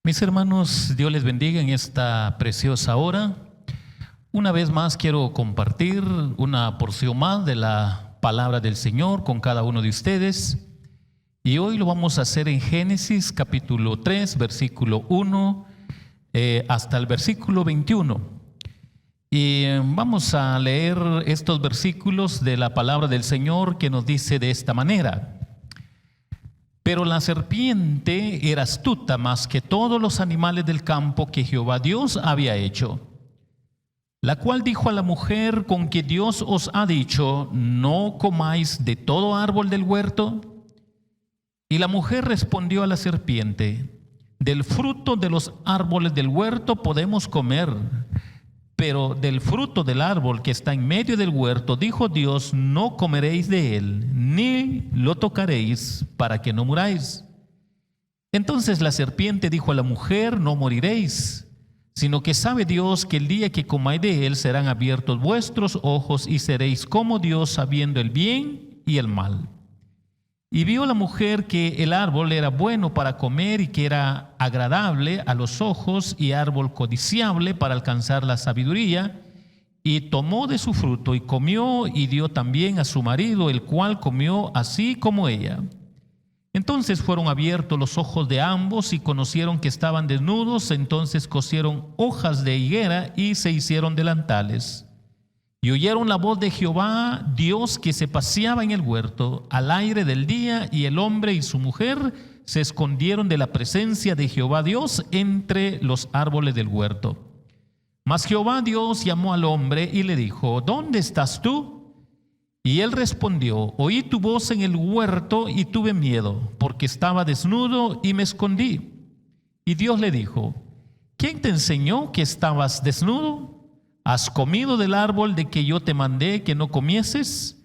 Mis hermanos, Dios les bendiga en esta preciosa hora. Una vez más quiero compartir una porción más de la palabra del Señor con cada uno de ustedes. Y hoy lo vamos a hacer en Génesis capítulo 3, versículo 1 hasta el versículo 21. Y vamos a leer estos versículos de la palabra del Señor que nos dice de esta manera: Pero la serpiente era astuta más que todos los animales del campo que Jehová Dios había hecho, la cual dijo a la mujer: ¿Con que Dios os ha dicho, no comáis de todo árbol del huerto? Y la mujer respondió a la serpiente: del fruto de los árboles del huerto podemos comer, pero del fruto del árbol que está en medio del huerto, dijo Dios, no comeréis de él, ni lo tocaréis, para que no muráis. Entonces la serpiente dijo a la mujer: no moriréis, sino que sabe Dios que el día que comáis de él serán abiertos vuestros ojos y seréis como Dios, sabiendo el bien y el mal. Y vio la mujer que el árbol era bueno para comer y que era agradable a los ojos y árbol codiciable para alcanzar la sabiduría, y tomó de su fruto y comió y dio también a su marido, el cual comió así como ella. Entonces fueron abiertos los ojos de ambos y conocieron que estaban desnudos. Entonces cosieron hojas de higuera y se hicieron delantales. Y oyeron la voz de Jehová Dios que se paseaba en el huerto al aire del día, y el hombre y su mujer se escondieron de la presencia de Jehová Dios entre los árboles del huerto. Mas Jehová Dios llamó al hombre y le dijo: ¿dónde estás tú? Y él respondió: oí tu voz en el huerto y tuve miedo, porque estaba desnudo y me escondí. Y Dios le dijo: ¿quién te enseñó que estabas desnudo? ¿Has comido del árbol de que yo te mandé que no comieses?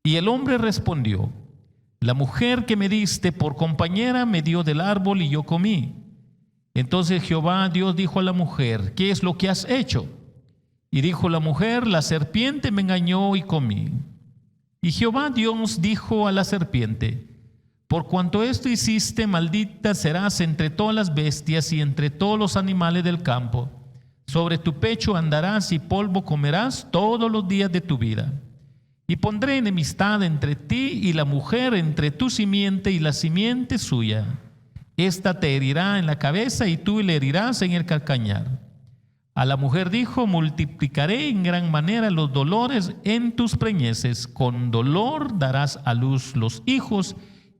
Y el hombre respondió: la mujer que me diste por compañera me dio del árbol y yo comí. Entonces Jehová Dios dijo a la mujer: ¿qué es lo que has hecho? Y dijo la mujer: la serpiente me engañó y comí. Y Jehová Dios dijo a la serpiente: por cuanto esto hiciste, maldita serás entre todas las bestias y entre todos los animales del campo. Sobre tu pecho andarás y polvo comerás todos los días de tu vida. Y pondré enemistad entre ti y la mujer, entre tu simiente y la simiente suya. Esta te herirá en la cabeza y tú le herirás en el calcañar. A la mujer dijo: multiplicaré en gran manera los dolores en tus preñeces. Con dolor darás a luz los hijos,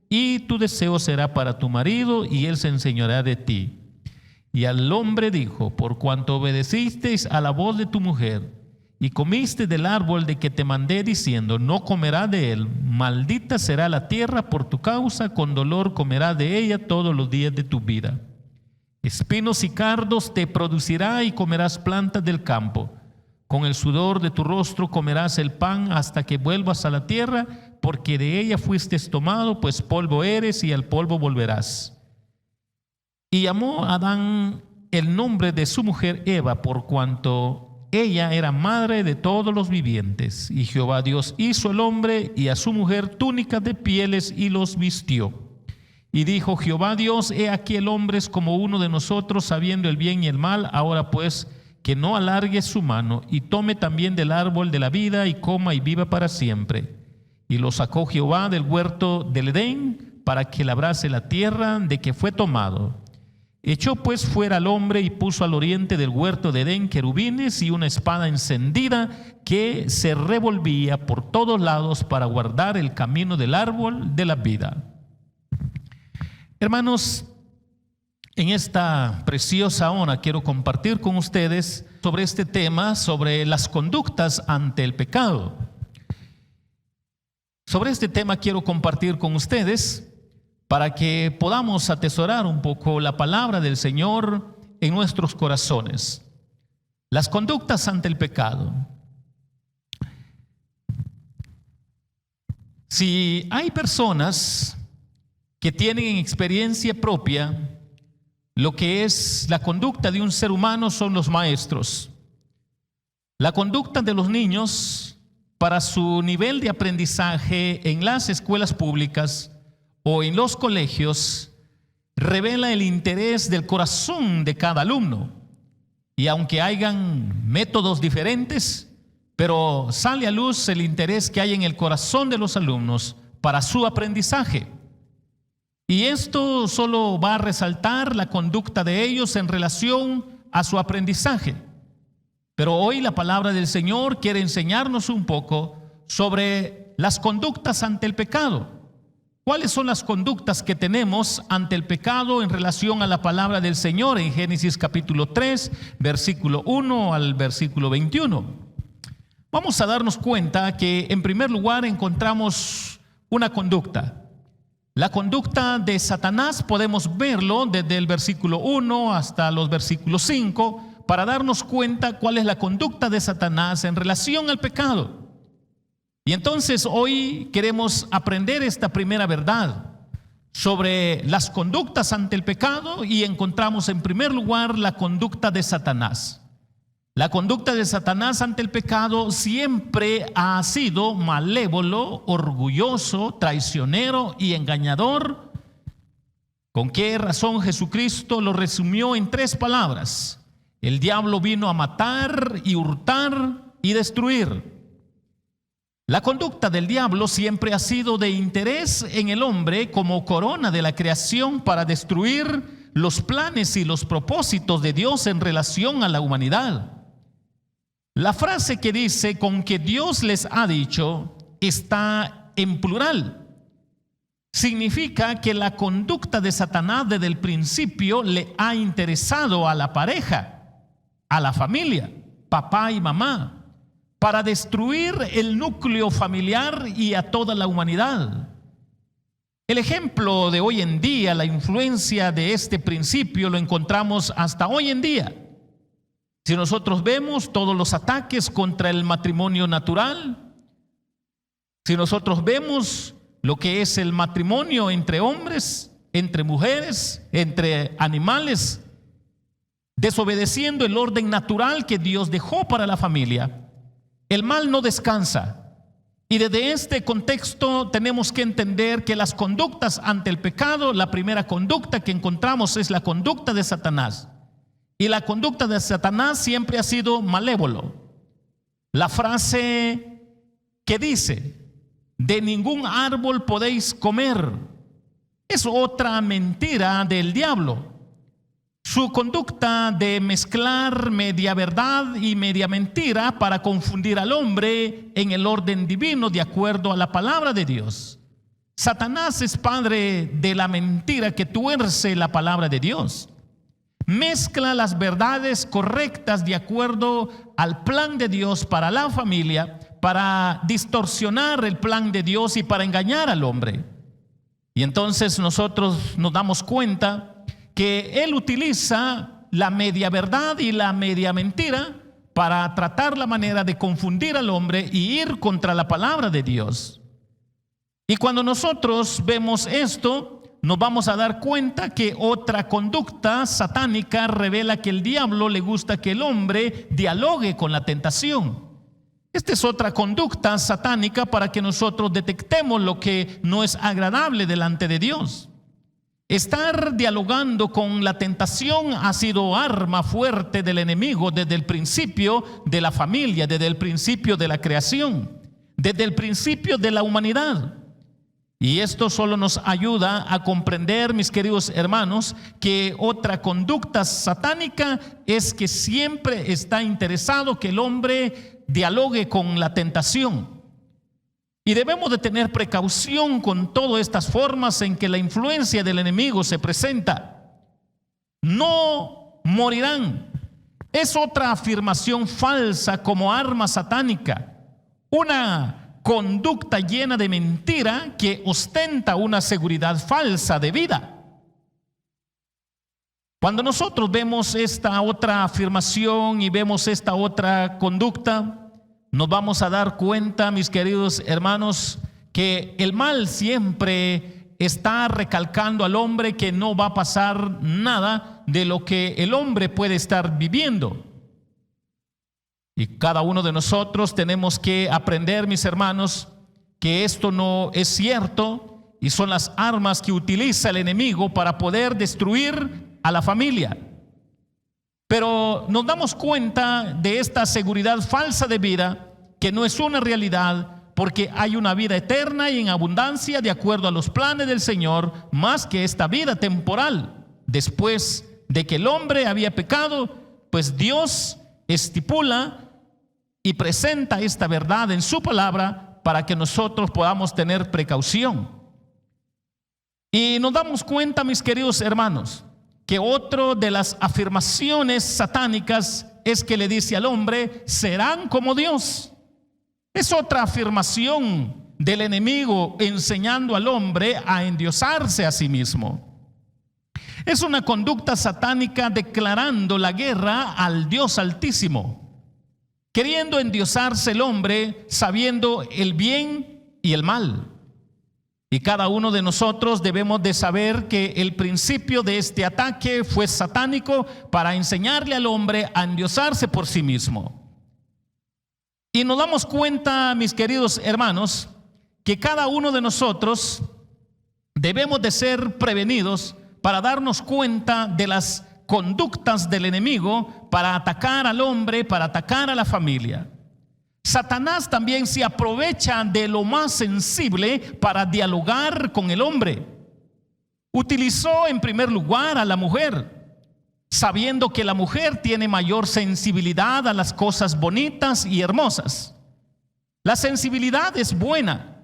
y tu deseo será para tu marido, y él se enseñoreará de ti. Y al hombre dijo: por cuanto obedecisteis a la voz de tu mujer, y comiste del árbol de que te mandé, diciendo, no comerás de él, maldita será la tierra por tu causa, con dolor comerás de ella todos los días de tu vida. Espinos y cardos te producirá y comerás plantas del campo. Con el sudor de tu rostro comerás el pan hasta que vuelvas a la tierra, porque de ella fuiste tomado, pues polvo eres y al polvo volverás. Y llamó a Adán el nombre de su mujer Eva, por cuanto ella era madre de todos los vivientes. Y Jehová Dios hizo al hombre y a su mujer túnicas de pieles y los vistió. Y dijo Jehová Dios: he aquí el hombre es como uno de nosotros, sabiendo el bien y el mal. Ahora pues, que no alargue su mano y tome también del árbol de la vida y coma y viva para siempre. Y lo sacó Jehová del huerto del Edén para que labrase la tierra de que fue tomado. Echó pues fuera al hombre y puso al oriente del huerto de Edén querubines y una espada encendida que se revolvía por todos lados para guardar el camino del árbol de la vida. Hermanos, en esta preciosa hora quiero compartir con ustedes sobre este tema, sobre las conductas ante el pecado. Sobre este tema quiero compartir con ustedes para que podamos atesorar un poco la palabra del Señor en nuestros corazones. Las conductas ante el pecado. Si hay personas que tienen en experiencia propia lo que es la conducta de un ser humano, son los maestros. La conducta de los niños para su nivel de aprendizaje en las escuelas públicas o en los colegios revela el interés del corazón de cada alumno. Y aunque hayan métodos diferentes, pero sale a luz el interés que hay en el corazón de los alumnos para su aprendizaje. Y esto solo va a resaltar la conducta de ellos en relación a su aprendizaje. Pero hoy la palabra del Señor quiere enseñarnos un poco sobre las conductas ante el pecado. ¿Cuáles son las conductas que tenemos ante el pecado en relación a la palabra del Señor en Génesis capítulo 3, versículo 1 al versículo 21? Vamos a darnos cuenta que en primer lugar encontramos una conducta. La conducta de Satanás podemos verlo desde el versículo 1 hasta los versículos 5 para darnos cuenta cuál es la conducta de Satanás en relación al pecado. Y entonces hoy queremos aprender esta primera verdad sobre las conductas ante el pecado y encontramos en primer lugar la conducta de Satanás. La conducta de Satanás ante el pecado siempre ha sido malévolo, orgulloso, traicionero y engañador. ¿Con qué razón Jesucristo lo resumió en 3 palabras? El diablo vino a matar y hurtar y destruir. La conducta del diablo siempre ha sido de interés en el hombre como corona de la creación para destruir los planes y los propósitos de Dios en relación a la humanidad. La frase que dice con que Dios les ha dicho está en plural. Significa que la conducta de Satanás desde el principio le ha interesado a la pareja, a la familia, papá y mamá, para destruir el núcleo familiar y a toda la humanidad. El ejemplo de hoy en día, la influencia de este principio lo encontramos hasta hoy en día. Si nosotros vemos todos los ataques contra el matrimonio natural, si nosotros vemos lo que es el matrimonio entre hombres, entre mujeres, entre animales, desobedeciendo el orden natural que Dios dejó para la familia, el mal no descansa. Y desde este contexto tenemos que entender que las conductas ante el pecado, la primera conducta que encontramos es la conducta de Satanás. Y la conducta de Satanás siempre ha sido malévolo. La frase que dice, de ningún árbol podéis comer, es otra mentira del diablo. Su conducta de mezclar media verdad y media mentira para confundir al hombre en el orden divino de acuerdo a la palabra de Dios. Satanás es padre de la mentira que tuerce la palabra de Dios. Mezcla las verdades correctas de acuerdo al plan de Dios para la familia, para distorsionar el plan de Dios y para engañar al hombre. Y entonces nosotros nos damos cuenta que él utiliza la media verdad y la media mentira para tratar la manera de confundir al hombre y ir contra la palabra de Dios. Y cuando nosotros vemos esto, nos vamos a dar cuenta que otra conducta satánica revela que el diablo le gusta que el hombre dialogue con la tentación. Esta es otra conducta satánica para que nosotros detectemos lo que no es agradable delante de Dios. Estar dialogando con la tentación ha sido arma fuerte del enemigo desde el principio de la familia, desde el principio de la creación, desde el principio de la humanidad. Y esto solo nos ayuda a comprender, mis queridos hermanos, que otra conducta satánica es que siempre está interesado que el hombre dialogue con la tentación. Y debemos de tener precaución con todas estas formas en que la influencia del enemigo se presenta. No morirán. Es otra afirmación falsa como arma satánica. Una conducta llena de mentira que ostenta una seguridad falsa de vida. Cuando nosotros vemos esta otra afirmación y vemos esta otra conducta, nos vamos a dar cuenta, mis queridos hermanos, que el mal siempre está recalcando al hombre que no va a pasar nada de lo que el hombre puede estar viviendo. Y cada uno de nosotros tenemos que aprender, mis hermanos, que esto no es cierto y son las armas que utiliza el enemigo para poder destruir a la familia. Pero nos damos cuenta de esta seguridad falsa de vida, que no es una realidad, porque hay una vida eterna y en abundancia de acuerdo a los planes del Señor, más que esta vida temporal. Después de que el hombre había pecado, pues Dios estipula y presenta esta verdad en su palabra para que nosotros podamos tener precaución. Y nos damos cuenta, mis queridos hermanos, que otra de las afirmaciones satánicas es que le dice al hombre: serán como Dios. Es otra afirmación del enemigo enseñando al hombre a endiosarse a sí mismo. Es una conducta satánica declarando la guerra al Dios Altísimo, queriendo endiosarse el hombre sabiendo el bien y el mal. Y cada uno de nosotros debemos de saber que el principio de este ataque fue satánico para enseñarle al hombre a endiosarse por sí mismo. Y nos damos cuenta, mis queridos hermanos, que cada uno de nosotros debemos de ser prevenidos para darnos cuenta de las conductas del enemigo para atacar al hombre, para atacar a la familia. Satanás también se aprovecha de lo más sensible para dialogar con el hombre. Utilizó en primer lugar a la mujer, sabiendo que la mujer tiene mayor sensibilidad a las cosas bonitas y hermosas. La sensibilidad es buena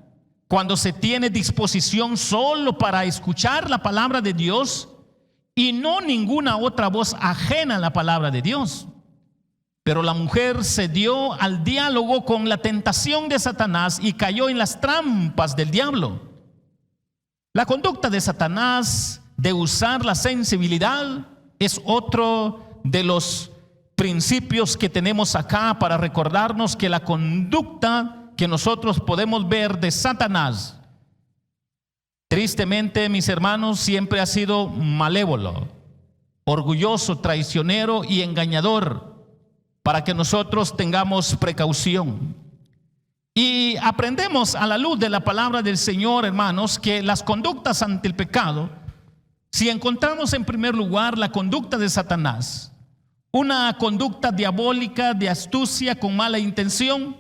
cuando se tiene disposición solo para escuchar la palabra de Dios y no ninguna otra voz ajena a la palabra de Dios. Pero la mujer se dio al diálogo con la tentación de Satanás y cayó en las trampas del diablo. La conducta de Satanás de usar la sensibilidad es otro de los principios que tenemos acá para recordarnos que la conducta que nosotros podemos ver de Satanás, tristemente, mis hermanos, siempre ha sido malévolo, orgulloso, traicionero y engañador, para que nosotros tengamos precaución. Y aprendemos a la luz de la palabra del Señor, hermanos, que las conductas ante el pecado, si encontramos en primer lugar la conducta de Satanás, una conducta diabólica de astucia con mala intención,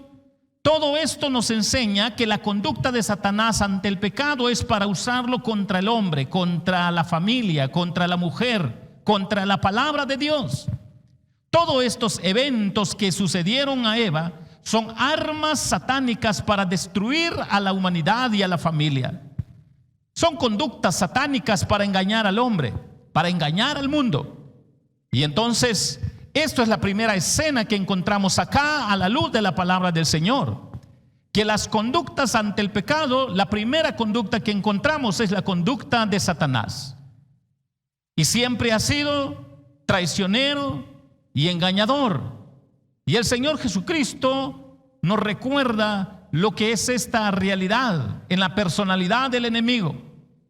todo esto nos enseña que la conducta de Satanás ante el pecado es para usarlo contra el hombre, contra la familia, contra la mujer, contra la palabra de Dios. Todos estos eventos que sucedieron a Eva son armas satánicas para destruir a la humanidad y a la familia. Son conductas satánicas para engañar al hombre, para engañar al mundo. Y entonces, esto es la primera escena que encontramos acá a la luz de la palabra del Señor. Que las conductas ante el pecado, la primera conducta que encontramos es la conducta de Satanás. Y siempre ha sido traicionero y engañador. Y el Señor Jesucristo nos recuerda lo que es esta realidad en la personalidad del enemigo,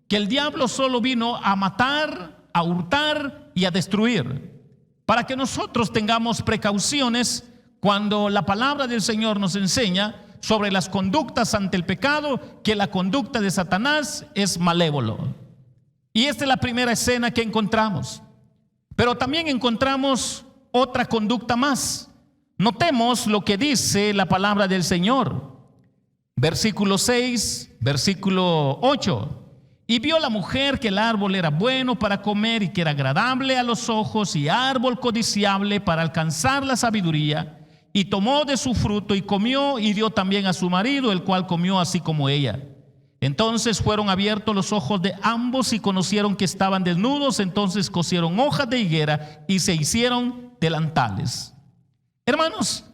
que el diablo solo vino a matar, a hurtar y a destruir, para que nosotros tengamos precauciones cuando la palabra del Señor nos enseña sobre las conductas ante el pecado, que la conducta de Satanás es malévolo. Y esta es la primera escena que encontramos. Pero también encontramos otra conducta más. Notemos lo que dice la palabra del Señor. Versículo 6, versículo 8. Y vio la mujer que el árbol era bueno para comer y que era agradable a los ojos y árbol codiciable para alcanzar la sabiduría. Y tomó de su fruto y comió y dio también a su marido, el cual comió así como ella. Entonces fueron abiertos los ojos de ambos y conocieron que estaban desnudos. Entonces cosieron hojas de higuera y se hicieron delantales. Hermanos,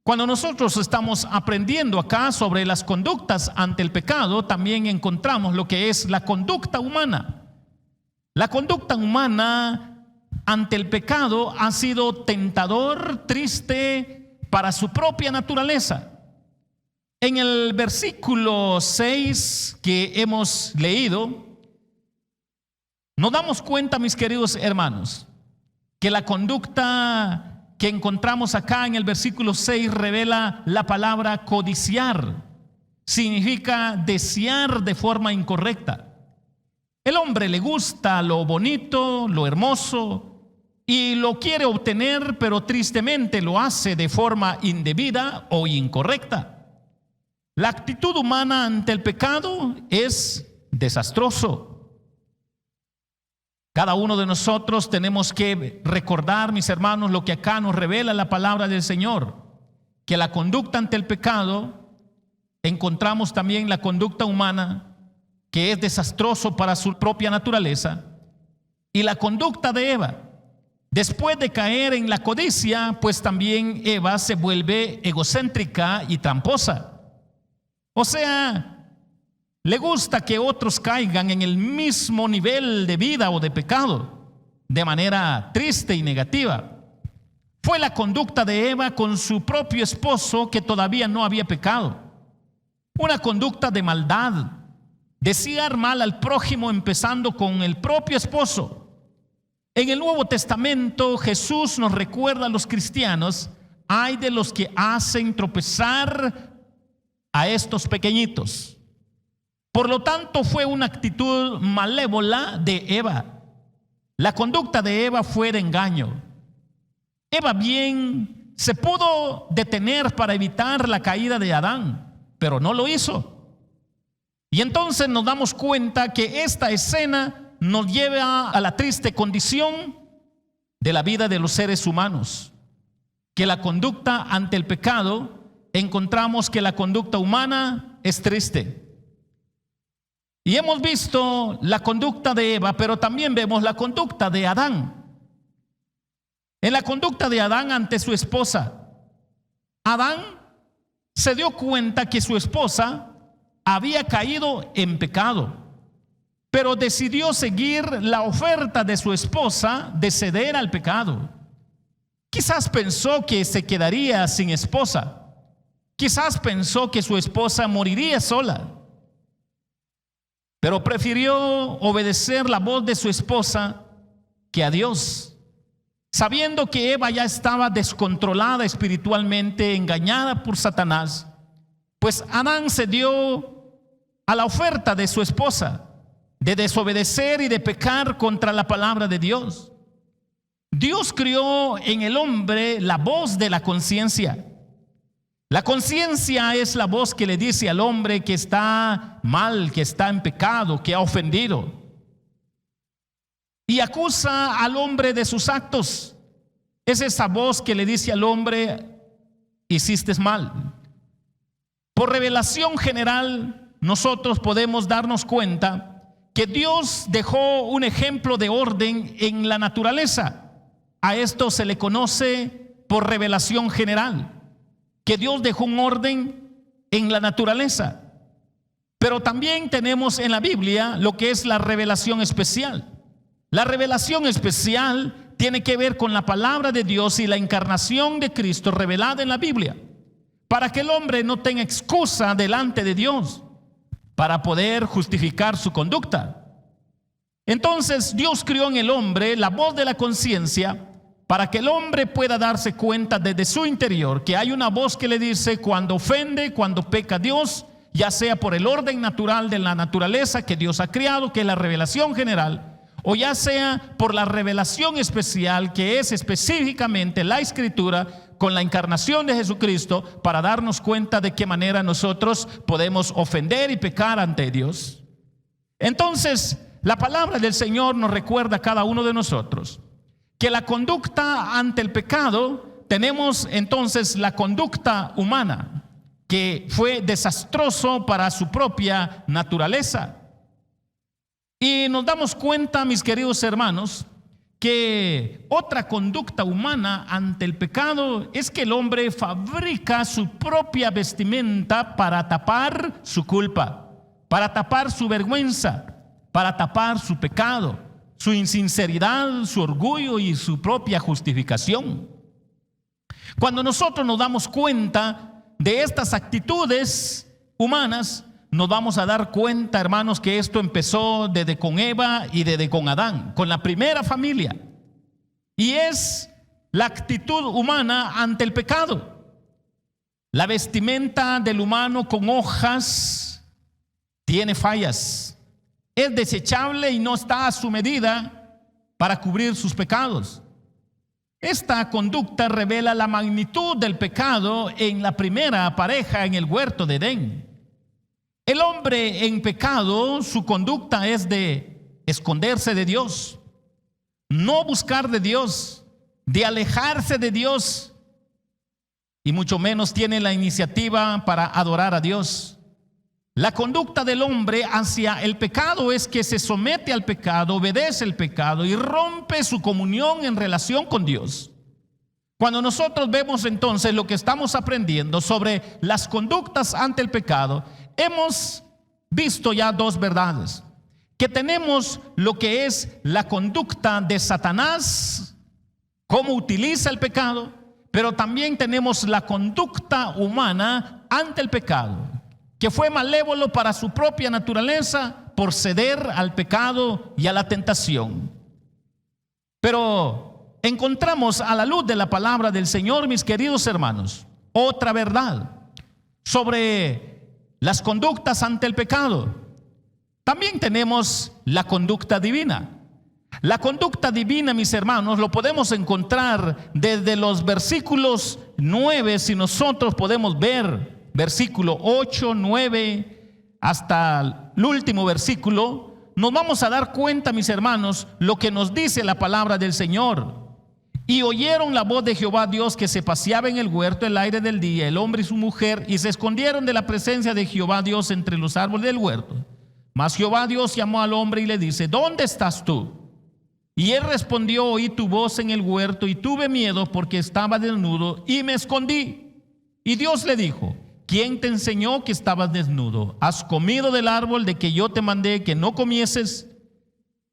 cuando nosotros estamos aprendiendo acá sobre las conductas ante el pecado, también encontramos lo que es la conducta humana. La conducta humana ante el pecado ha sido tentador, triste para su propia naturaleza. En el versículo 6 que hemos leído, nos damos cuenta, mis queridos hermanos, que la conducta que encontramos acá en el versículo 6 revela la palabra codiciar. significa desear de forma incorrecta. El hombre le gusta lo bonito, lo hermoso y lo quiere obtener, pero tristemente lo hace de forma indebida o incorrecta. La actitud humana ante el pecado es desastroso. Cada uno de nosotros tenemos que recordar, mis hermanos, lo que acá nos revela la palabra del Señor, que la conducta ante el pecado, encontramos también la conducta humana, que es desastroso para su propia naturaleza, y la conducta de Eva. Después de caer en la codicia, pues también Eva se vuelve egocéntrica y tramposa. O sea, le gusta que otros caigan en el mismo nivel de vida o de pecado, de manera triste y negativa. Fue la conducta de Eva con su propio esposo, que todavía no había pecado. Una conducta de maldad, desear mal al prójimo, empezando con el propio esposo. En el Nuevo Testamento, Jesús nos recuerda a los cristianos: ay de los que hacen tropezar a estos pequeñitos. Por lo tanto, fue una actitud malévola de Eva. La conducta de Eva fue de engaño. Eva bien se pudo detener para evitar la caída de Adán, pero no lo hizo. Y entonces nos damos cuenta que esta escena nos lleva a la triste condición de la vida de los seres humanos, que la conducta ante el pecado, encontramos que la conducta humana es triste. Y hemos visto la conducta de Eva, pero también vemos la conducta de Adán. En la conducta de Adán ante su esposa, Adán se dio cuenta que su esposa había caído en pecado, pero decidió seguir la oferta de su esposa de ceder al pecado. Quizás pensó que se quedaría sin esposa. Quizás pensó que su esposa moriría sola, pero prefirió obedecer la voz de su esposa que a Dios, sabiendo que Eva ya estaba descontrolada espiritualmente, engañada por Satanás. Pues Adán se dio a la oferta de su esposa de desobedecer y de pecar contra la palabra de Dios. Dios crió en el hombre la voz de la conciencia. La conciencia es la voz que le dice al hombre que está mal, que está en pecado, que ha ofendido, y acusa al hombre de sus actos. Es esa voz que le dice al hombre: hiciste mal. Por revelación general, nosotros podemos darnos cuenta que Dios dejó un ejemplo de orden en la naturaleza. A esto se le conoce por revelación general, que Dios dejó un orden en la naturaleza. Pero también tenemos en la Biblia lo que es la revelación especial. La revelación especial tiene que ver con la palabra de Dios y la encarnación de Cristo revelada en la Biblia, para que el hombre no tenga excusa delante de Dios para poder justificar su conducta. Entonces Dios crió en el hombre la voz de la conciencia, para que el hombre pueda darse cuenta desde su interior que hay una voz que le dice cuando ofende, cuando peca a Dios, ya sea por el orden natural de la naturaleza que Dios ha creado, que es la revelación general, o ya sea por la revelación especial, que es específicamente la Escritura con la encarnación de Jesucristo, para darnos cuenta de qué manera nosotros podemos ofender y pecar ante Dios. Entonces, la palabra del Señor nos recuerda a cada uno de nosotros que la conducta ante el pecado, tenemos entonces la conducta humana, que fue desastroso para su propia naturaleza. Y nos damos cuenta, mis queridos hermanos, que otra conducta humana ante el pecado es que el hombre fabrica su propia vestimenta para tapar su culpa, para tapar su vergüenza, para tapar su pecado, su insinceridad, su orgullo y su propia justificación. Cuando nosotros nos damos cuenta de estas actitudes humanas, nos vamos a dar cuenta, hermanos, que esto empezó desde con Eva y desde con Adán, con la primera familia. Y es la actitud humana ante el pecado. La vestimenta del humano con hojas tiene fallas. Es desechable y no está a su medida para cubrir sus pecados. Esta conducta revela la magnitud del pecado en la primera pareja en el huerto de Edén. El hombre en pecado, su conducta es de esconderse de Dios, no buscar de Dios, de alejarse de Dios, y mucho menos tiene la iniciativa para adorar a Dios. La conducta del hombre hacia el pecado es que se somete al pecado, obedece el pecado y rompe su comunión en relación con Dios. Cuando nosotros vemos entonces lo que estamos aprendiendo sobre las conductas ante el pecado, hemos visto ya dos verdades. Que tenemos lo que es la conducta de Satanás, cómo utiliza el pecado, pero también tenemos la conducta humana ante el pecado, que fue malévolo para su propia naturaleza por ceder al pecado y a la tentación. Pero encontramos a la luz de la palabra del Señor, mis queridos hermanos, otra verdad sobre las conductas ante el pecado. También tenemos la conducta divina. La conducta divina, mis hermanos, lo podemos encontrar desde los versículos 9, si nosotros podemos ver versículo 8, 9, hasta el último versículo, nos vamos a dar cuenta, mis hermanos, lo que nos dice la palabra del Señor. Y oyeron la voz de Jehová Dios que se paseaba en el huerto el aire del día, el hombre y su mujer, y se escondieron de la presencia de Jehová Dios entre los árboles del huerto. Mas Jehová Dios llamó al hombre y le dice: ¿dónde estás tú? Y él respondió: oí tu voz en el huerto y tuve miedo porque estaba desnudo y me escondí. Y Dios le dijo: ¿quién te enseñó que estabas desnudo? ¿Has comido del árbol de que yo te mandé que no comieses?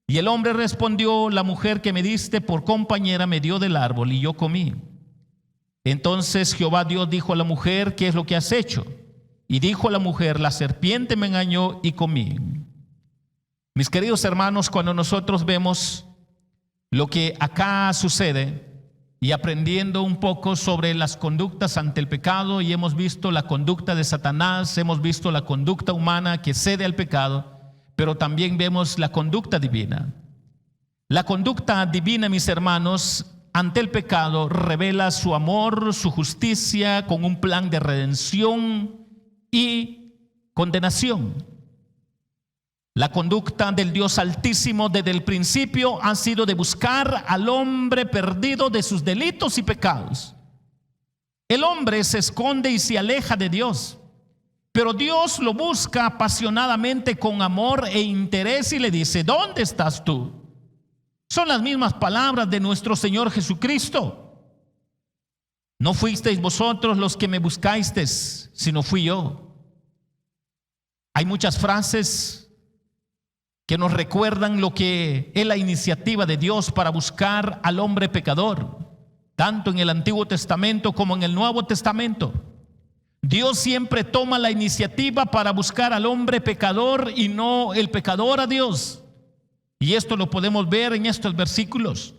Y el hombre respondió: la mujer que me diste por compañera me dio del árbol y yo comí. Entonces Jehová Dios dijo a la mujer: ¿qué es lo que has hecho? Y dijo la mujer: la serpiente me engañó y comí. Mis queridos hermanos, cuando nosotros vemos lo que acá sucede y aprendiendo un poco sobre las conductas ante el pecado, y hemos visto la conducta de Satanás, hemos visto la conducta humana que cede al pecado, pero también vemos la conducta divina. La conducta divina, mis hermanos, ante el pecado revela su amor, su justicia, con un plan de redención y condenación. La conducta del Dios Altísimo desde el principio ha sido de buscar al hombre perdido de sus delitos y pecados. El hombre se esconde y se aleja de Dios, pero Dios lo busca apasionadamente con amor e interés y le dice: ¿dónde estás tú? Son las mismas palabras de nuestro Señor Jesucristo. No fuisteis vosotros los que me buscasteis, sino fui yo. Hay muchas frases que nos recuerdan lo que es la iniciativa de Dios para buscar al hombre pecador, tanto en el Antiguo Testamento como en el Nuevo Testamento. Dios siempre toma la iniciativa para buscar al hombre pecador y no el pecador a Dios. Y esto lo podemos ver en estos versículos.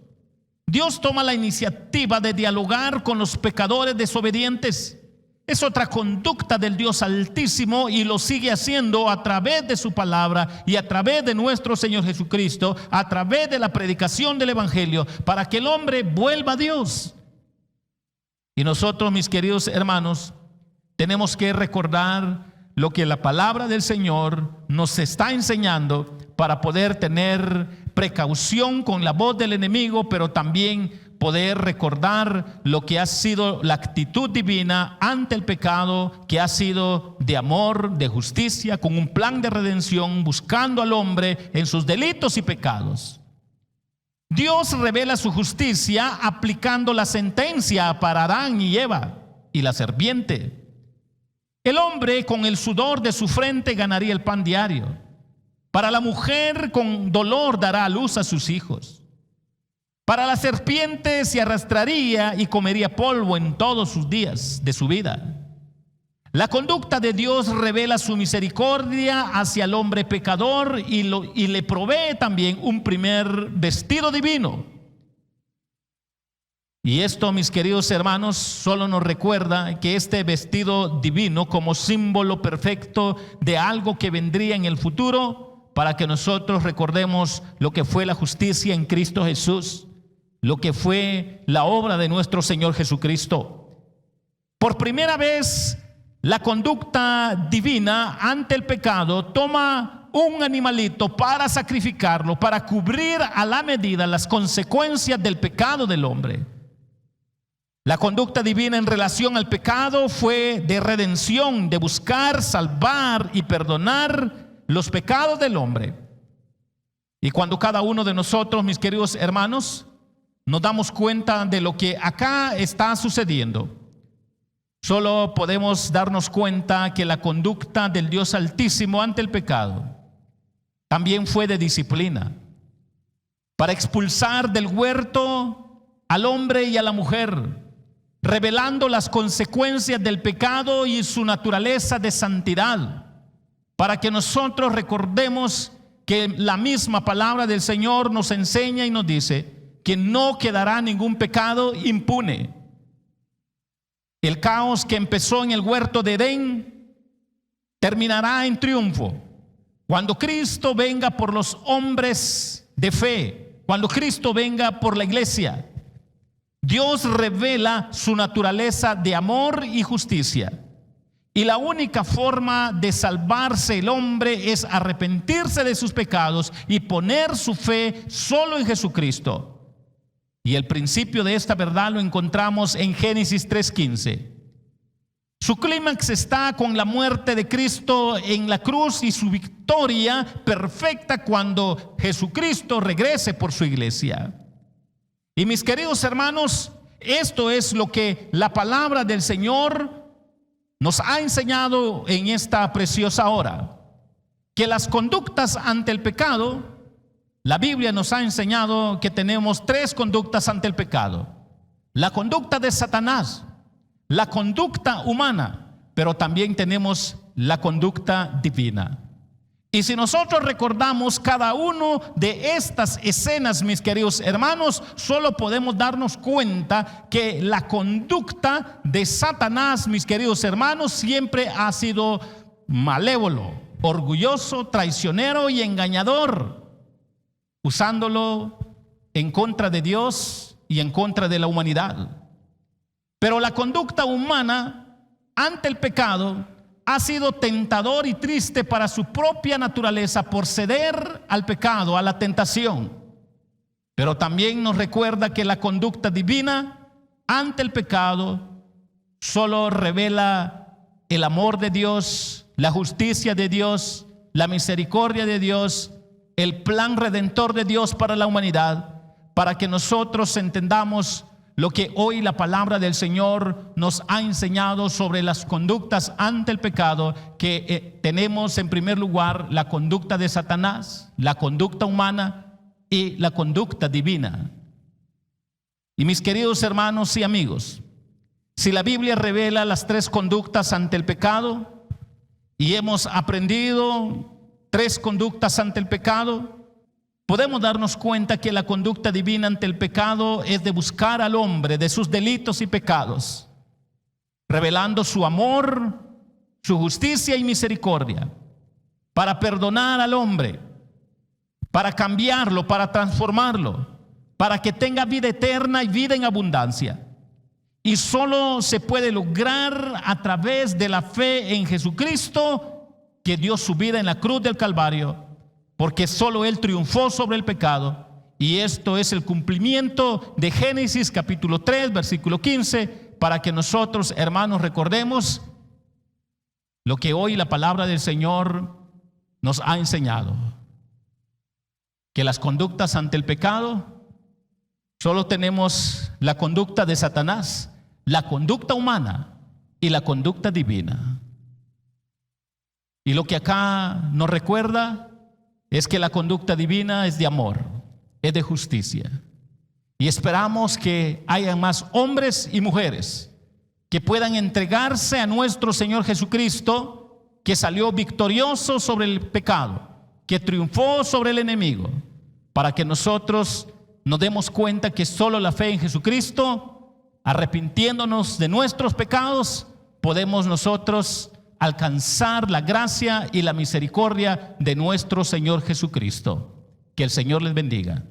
Dios toma la iniciativa de dialogar con los pecadores desobedientes. Es otra conducta del Dios Altísimo y lo sigue haciendo a través de su palabra y a través de nuestro Señor Jesucristo, a través de la predicación del Evangelio, para que el hombre vuelva a Dios. Y nosotros, mis queridos hermanos, tenemos que recordar lo que la palabra del Señor nos está enseñando para poder tener precaución con la voz del enemigo, pero también poder recordar lo que ha sido la actitud divina ante el pecado, que ha sido de amor, de justicia, con un plan de redención, buscando al hombre en sus delitos y pecados. Dios revela su justicia aplicando la sentencia para Adán y Eva y la serpiente. El hombre con el sudor de su frente ganaría el pan diario. Para la mujer con dolor dará a luz a sus hijos. Para la serpiente se arrastraría y comería polvo en todos sus días de su vida. La conducta de Dios revela su misericordia hacia el hombre pecador y le provee también un primer vestido divino. Y esto, mis queridos hermanos, solo nos recuerda que este vestido divino como símbolo perfecto de algo que vendría en el futuro, para que nosotros recordemos lo que fue la justicia en Cristo Jesús, lo que fue la obra de nuestro Señor Jesucristo. Por primera vez, la conducta divina ante el pecado toma un animalito para sacrificarlo, para cubrir a la medida las consecuencias del pecado del hombre. La conducta divina en relación al pecado fue de redención, de buscar, salvar y perdonar los pecados del hombre. Y cuando cada uno de nosotros, mis queridos hermanos, nos damos cuenta de lo que acá está sucediendo, solo podemos darnos cuenta que la conducta del Dios Altísimo ante el pecado también fue de disciplina, para expulsar del huerto al hombre y a la mujer, revelando las consecuencias del pecado y su naturaleza de santidad, para que nosotros recordemos que la misma palabra del Señor nos enseña y nos dice que no quedará ningún pecado impune. El caos que empezó en el huerto de Edén terminará en triunfo cuando Cristo venga por los hombres de fe, cuando Cristo venga por la iglesia. Dios revela su naturaleza de amor y justicia. Y la única forma de salvarse el hombre es arrepentirse de sus pecados y poner su fe solo en Jesucristo. Y el principio de esta verdad lo encontramos en Génesis 3:15. Su clímax está con la muerte de Cristo en la cruz y su victoria perfecta cuando Jesucristo regrese por su iglesia. Y mis queridos hermanos, esto es lo que la palabra del Señor nos ha enseñado en esta preciosa hora, que las conductas ante el pecado, la Biblia nos ha enseñado que tenemos tres conductas ante el pecado: la conducta de Satanás, la conducta humana, pero también tenemos la conducta divina. Y si nosotros recordamos cada uno de estas escenas, mis queridos hermanos, solo podemos darnos cuenta que la conducta de Satanás, mis queridos hermanos, siempre ha sido malévolo, orgulloso, traicionero y engañador, usándolo en contra de Dios y en contra de la humanidad. Pero la conducta humana ante el pecado ha sido tentador y triste para su propia naturaleza por ceder al pecado, a la tentación. Pero también nos recuerda que la conducta divina ante el pecado solo revela el amor de Dios, la justicia de Dios, la misericordia de Dios, el plan redentor de Dios para la humanidad, para que nosotros entendamos lo que hoy la palabra del Señor nos ha enseñado sobre las conductas ante el pecado, que tenemos en primer lugar la conducta de Satanás, la conducta humana y la conducta divina. Y mis queridos hermanos y amigos, si la Biblia revela las tres conductas ante el pecado y hemos aprendido tres conductas ante el pecado, podemos darnos cuenta que la conducta divina ante el pecado es de buscar al hombre de sus delitos y pecados, revelando su amor, su justicia y misericordia, para perdonar al hombre, para cambiarlo, para transformarlo, para que tenga vida eterna y vida en abundancia. Y solo se puede lograr a través de la fe en Jesucristo, que dio su vida en la cruz del Calvario, porque solo Él triunfó sobre el pecado. Y esto es el cumplimiento de Génesis capítulo 3, versículo 15, para que nosotros, hermanos, recordemos lo que hoy la palabra del Señor nos ha enseñado: que las conductas ante el pecado, solo tenemos la conducta de Satanás, la conducta humana y la conducta divina. Y lo que acá nos recuerda es que la conducta divina es de amor, es de justicia. Y esperamos que haya más hombres y mujeres que puedan entregarse a nuestro Señor Jesucristo, que salió victorioso sobre el pecado, que triunfó sobre el enemigo, para que nosotros nos demos cuenta que solo la fe en Jesucristo arrepintiéndonos de nuestros pecados, podemos nosotros alcanzar la gracia y la misericordia de nuestro Señor Jesucristo. Que el Señor les bendiga.